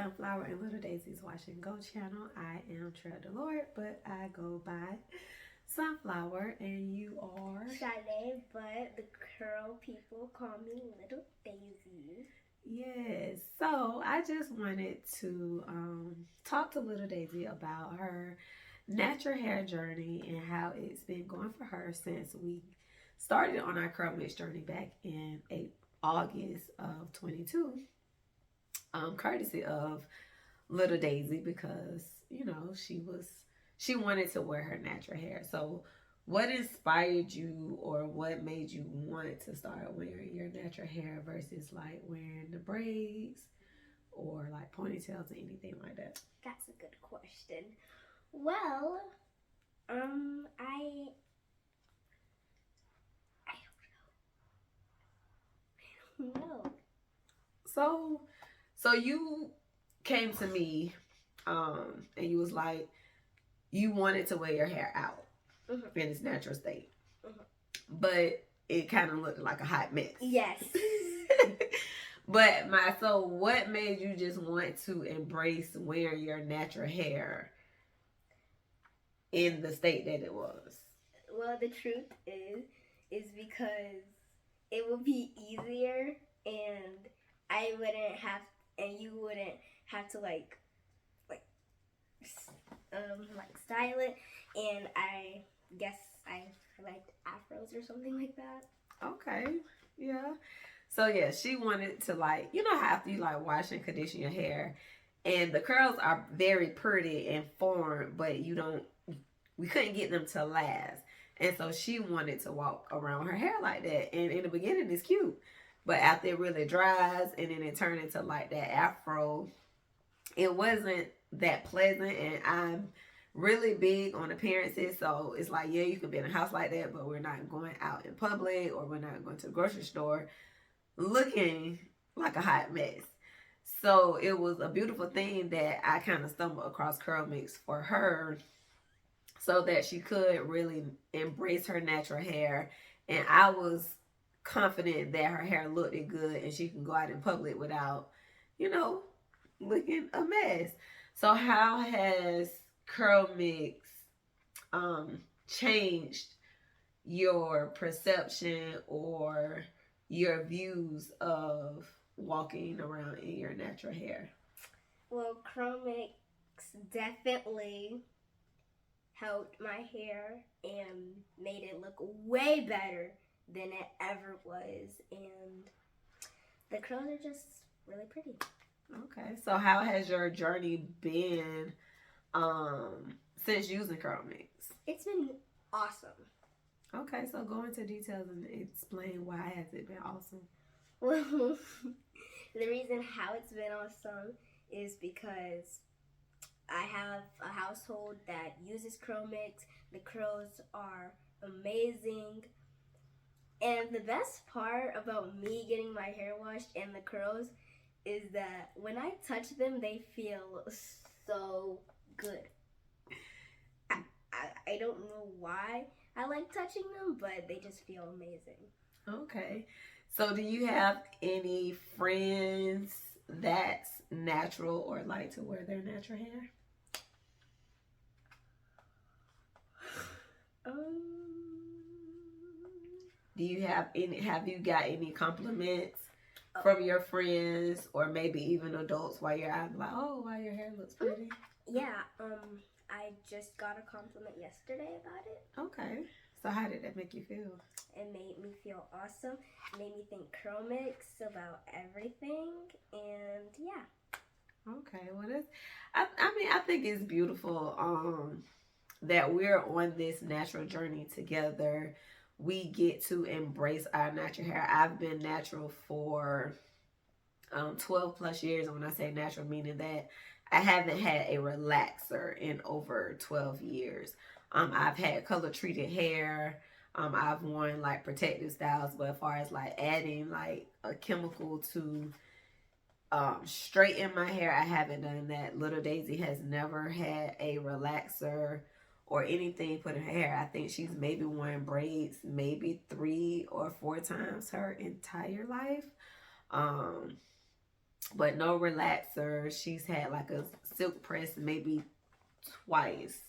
Sunflower and Little Daisy's Wash and Go channel. I am Trail the Lord, but I go by Sunflower, and you are Sadé, but the curl people call me Little Daisy. Yes. So I just wanted to talk to Little Daisy about her natural hair journey and how it's been going for her since we started on our curl mix journey back in August of 22. Courtesy of Little Daisy, because she wanted to wear her natural hair. So what inspired you, or what made you want to start wearing your natural hair versus like wearing the braids or like ponytails or anything like that? That's a good question. Well, I don't know. So you came to me, and you was like, you wanted to wear your hair out in its natural state, but it kind of looked like a hot mess. Yes. But so what made you just want to embrace wearing your natural hair in the state that it was? Well, the truth is because it would be easier, and I wouldn't have, and you wouldn't have to like style it, and I guess I liked afros or something like that. Okay, yeah. So yeah, she wanted to, like, how after you like wash and condition your hair, and the curls are very pretty and formed, but we couldn't get them to last. And so she wanted to walk around her hair like that. And in the beginning it's cute. But after it really dries and then it turned into like that afro, it wasn't that pleasant. And I'm really big on appearances. So it's like, yeah, you can be in a house like that, but we're not going out in public, or we're not going to the grocery store looking like a hot mess. So it was a beautiful thing that I kind of stumbled across Curl Mix for her, so that she could really embrace her natural hair. And I was confident that her hair looked good and she can go out in public without, you know, looking a mess. So how has Curl Mix changed your perception or your views of walking around in your natural hair? Well, curl mix definitely helped my hair and made it look way better than it ever was, and the curls are just really pretty. Okay, so how has your journey been since using curl mix? It's been awesome. Okay, so go into details and explain why has it been awesome. Well, the reason how it's been awesome is because I have a household that uses curl mix. The curls are amazing. And the best part about me getting my hair washed and the curls is that when I touch them, they feel so good. I don't know why I like touching them, but they just feel amazing. Okay. So do you have any friends that's natural or like to wear their natural hair? Do you have you got any compliments from your friends or maybe even adults while you're out, like, oh, wow, your hair looks pretty? Yeah, I just got a compliment yesterday about it. Okay. So how did that make you feel? It made me feel awesome. It made me think curl mix about everything, and yeah. Okay, well, I think it's beautiful that we're on this natural journey together. We get to embrace our natural hair. I've been natural for 12 plus years, and when I say natural, meaning that I haven't had a relaxer in over 12 years. I've had color treated hair. I've worn like protective styles, but as far as like adding like a chemical to straighten my hair, I haven't done that. Little Daisy has never had a relaxer or anything put in her hair. I think she's maybe worn braids maybe 3 or 4 times her entire life. but no relaxer. She's had like a silk press maybe twice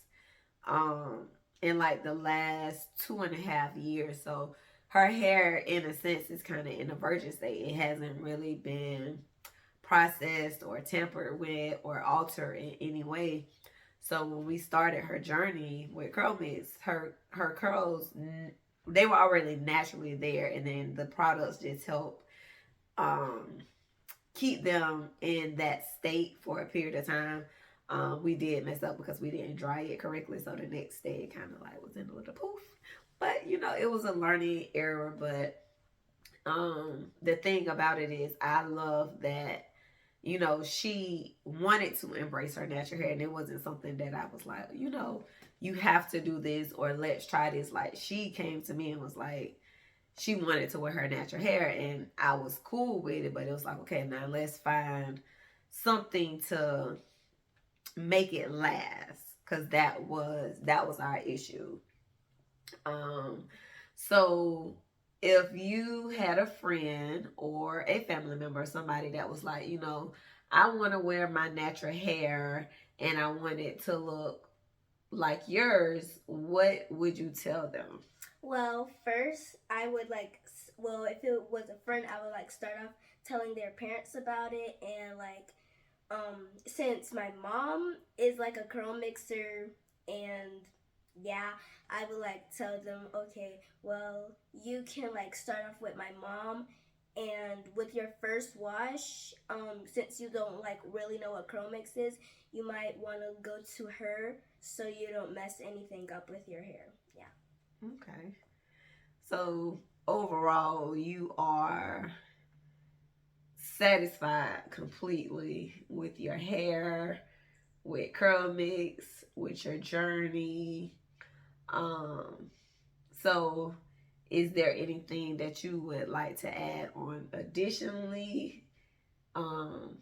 in like the last 2.5 years. So her hair, in a sense, is kind of in a virgin state. It hasn't really been processed or tampered with or altered in any way. So when we started her journey with curl mix, her curls, they were already naturally there, and then the products just help um, keep them in that state for a period of time. We did mess up because we didn't dry it correctly, so the next day it kind of like was in a little poof. But it was a learning error. But the thing about it is, I love that she wanted to embrace her natural hair, and it wasn't something that I was like, you have to do this or let's try this. Like, she came to me and was like, she wanted to wear her natural hair, and I was cool with it, but it was like, okay, now let's find something to make it last, because that was our issue. um so if you had a friend or a family member or somebody that was like, I want to wear my natural hair and I want it to look like yours, what would you tell them? Well, first, I would well, if it was a friend, I would start off telling their parents about it. And since my mom is like a curl mixer, and yeah, I would tell them, okay, well, you can start off with my mom, and with your first wash, since you don't really know what curl mix is, you might want to go to her so you don't mess anything up with your hair. Yeah. Okay. So overall, you are satisfied completely with your hair, with curl mix, with your journey. Um, so is there anything that you would like to add on additionally, um,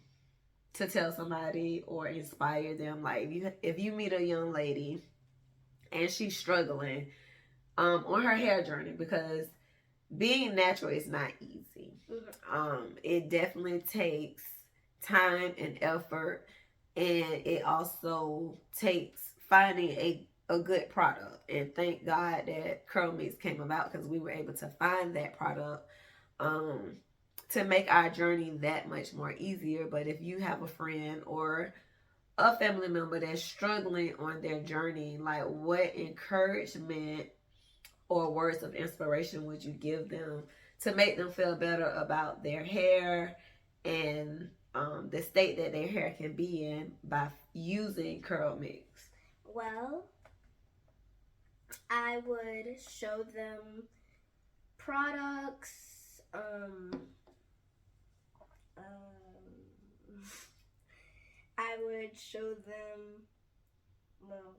to tell somebody or inspire them? Like, if you meet a young lady and she's struggling on her hair journey, because being natural is not easy. It definitely takes time and effort, and it also takes finding a good product. And thank God that Curl Mix came about, because we were able to find that product um, to make our journey that much more easier. But if you have a friend or a family member that's struggling on their journey, like, what encouragement or words of inspiration would you give them to make them feel better about their hair and the state that their hair can be in by using curl mix? Well, I would show them products. I would show them. Well,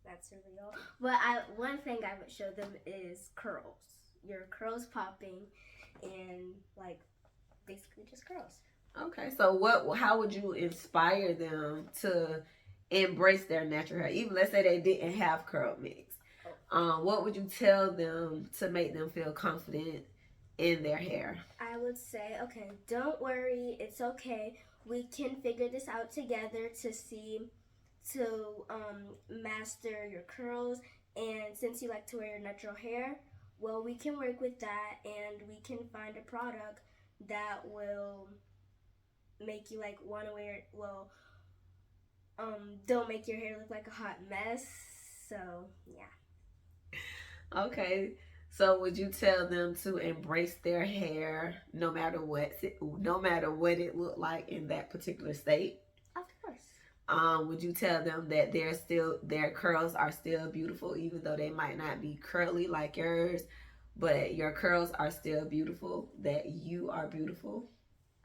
that's really all. But one thing I would show them is curls. Your curls popping, and basically just curls. Okay, so how would you inspire them to embrace their natural hair? Even, let's say they didn't have curl mix. What would you tell them to make them feel confident in their hair? I would say, okay, don't worry, it's okay. We can figure this out together to master your curls. And since you like to wear your natural hair, well, we can work with that, and we can find a product that will make you want to wear it. Well, don't make your hair look like a hot mess. So yeah. Okay. So would you tell them to embrace their hair no matter what it looked like in that particular state? Of course. Would you tell them that their curls are still beautiful, even though they might not be curly like yours, but your curls are still beautiful, that you are beautiful?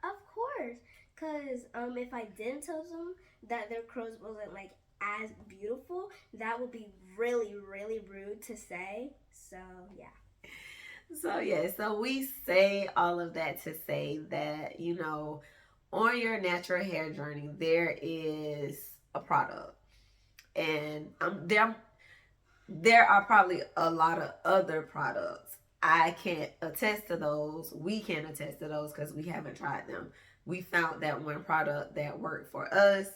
Of course, cause if I didn't tell them that their curls wasn't as beautiful, that would be really really rude to say. So yeah. So we say all of that to say that, on your natural hair journey, there is a product. And there are probably a lot of other products I can't attest to those. We can't attest to those because we haven't tried them. We found that one product that worked for us,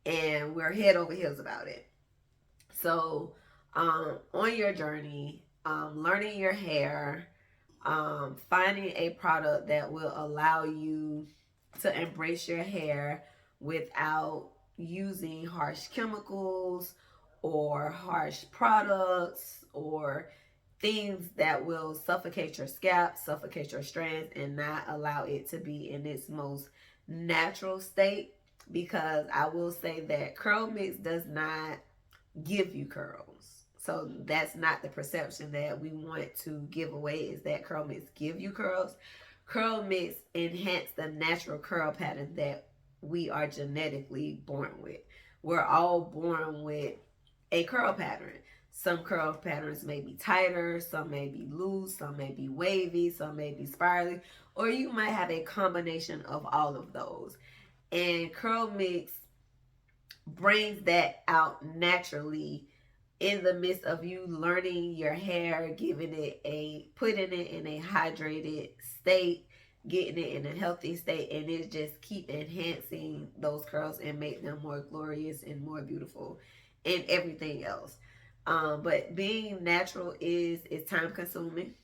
and we're head over heels about it. So, on your journey, learning your hair, finding a product that will allow you to embrace your hair without using harsh chemicals or harsh products or things that will suffocate your scalp, suffocate your strands, and not allow it to be in its most natural state. Because I will say that curl mix does not give you curls. So that's not the perception that we want to give away, is that curl mix give you curls. Curl mix enhance the natural curl pattern that we are genetically born with. We're all born with a curl pattern. Some curl patterns may be tighter, some may be loose, some may be wavy, some may be spirally, or you might have a combination of all of those. And curl mix brings that out naturally in the midst of you learning your hair, giving it putting it in a hydrated state, getting it in a healthy state, and it just keep enhancing those curls and make them more glorious and more beautiful and everything else. But being natural is time consuming.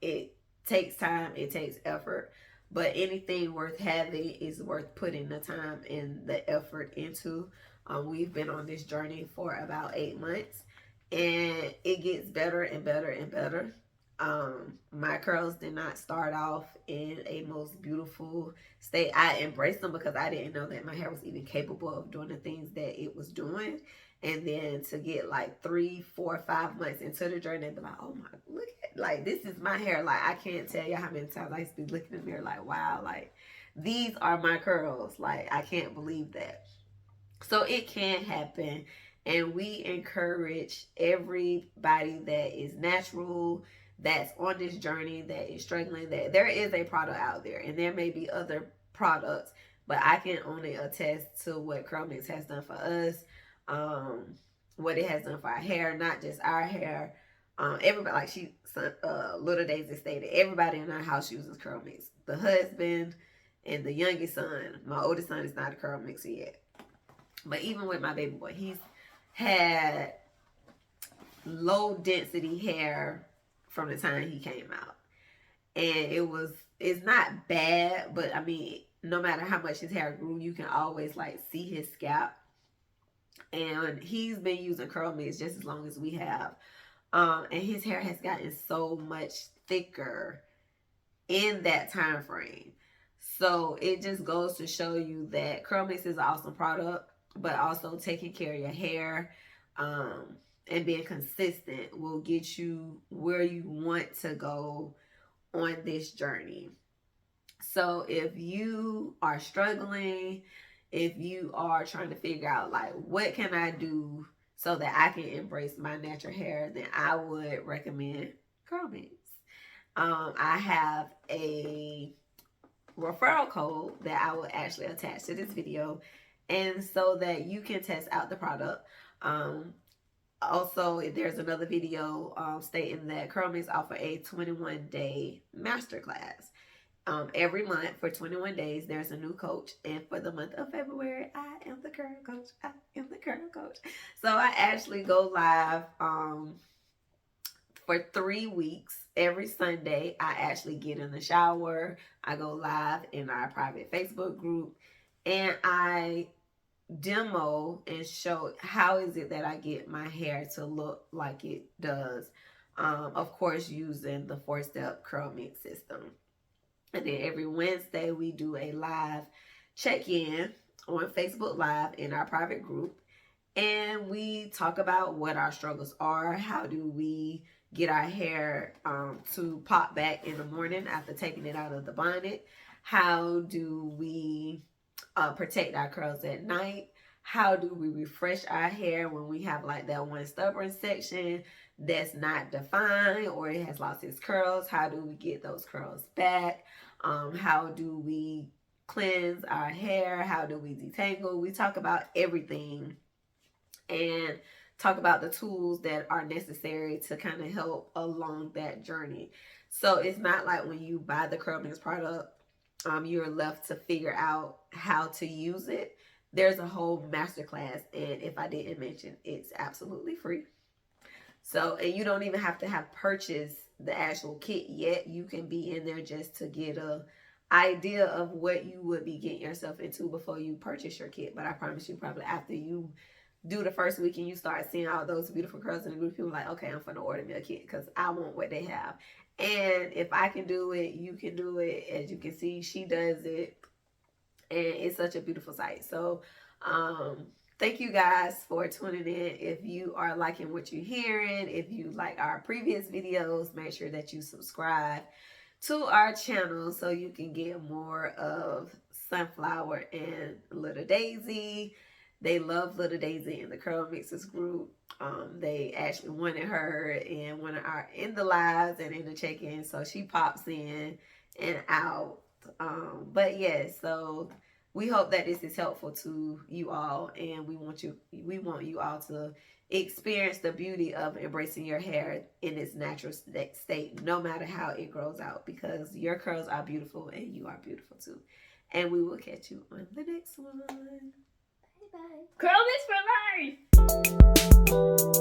It takes time, it takes effort, but anything worth having is worth putting the time and the effort into. We've been on this journey for about 8 months, and it gets better and better and better. My curls did not start off in a most beautiful state. I embraced them because I didn't know that my hair was even capable of doing the things that it was doing. And then to get like 3, 4, 5 months into the journey and be like, oh my, look at, like, this is my hair. Like, I can't tell you how many times I used to be looking in the mirror like, wow, like, these are my curls. Like, I can't believe that. So it can happen. And we encourage everybody that is natural, that's on this journey, that is struggling, that there is a product out there. And there may be other products, but I can only attest to what Curl Mix has done for us, what it has done for our hair, not just our hair. Everybody, like Little Daisy stated, everybody in our house uses Curl Mix. The husband and the youngest son. My oldest son is not a Curl Mixer yet. But even with my baby boy, he's had low density hair from the time he came out. And it's not bad, but I mean, no matter how much his hair grew, you can always like see his scalp. And he's been using curl mix just as long as we have. And his hair has gotten so much thicker in that time frame. So it just goes to show you that curl mix is an awesome product, but also taking care of your hair, and being consistent will get you where you want to go on this journey. So if you are struggling, if you are trying to figure out like what can I do so that I can embrace my natural hair, then I would recommend curl mix. I have a referral code that I will actually attach to this video, and so that you can test out the product. Also, there's another video stating that curl mix offer a 21-day masterclass. Every month for 21 days, there's a new coach. And for the month of February, I am the curl coach. I am the curl coach. So I actually go live for 3 weeks. Every Sunday, I actually get in the shower. I go live in our private Facebook group. And I demo and show how is it that I get my hair to look like it does. Of course, using the 4-step curl mix system. And then every Wednesday, we do a live check-in on Facebook Live in our private group. And we talk about what our struggles are. How do we get our hair to pop back in the morning after taking it out of the bonnet? How do we protect our curls at night? How do we refresh our hair when we have like that one stubborn section that's not defined or it has lost its curls? How do we get those curls back? How do we cleanse our hair? How do we detangle? We talk about everything and talk about the tools that are necessary to kind of help along that journey. So it's not like when you buy the curlmix product, you're left to figure out how to use it. There's a whole masterclass, and if I didn't mention, it's absolutely free. So, and you don't even have to have purchased the actual kit yet. You can be in there just to get a idea of what you would be getting yourself into before you purchase your kit. But I promise you, probably after you do the first week and you start seeing all those beautiful curls in the group, people like, okay, I'm gonna order me a kit because I want what they have. And if I can do it, you can do it. As you can see, she does it, and it's such a beautiful sight. So thank you guys for tuning in. If you are liking what you're hearing, if you like our previous videos, make sure that you subscribe to our channel so you can get more of Sunflower and Little Daisy. They love Little Daisy in the Curl Mixers group. They actually wanted her in one of our in the lives and in the check-in, so she pops in and out. But yes, so we hope that this is helpful to you all, and we want you all to experience the beauty of embracing your hair in its natural state, no matter how it grows out, because your curls are beautiful and you are beautiful too. And we will catch you on the next one. Bye bye. Curl mix for life.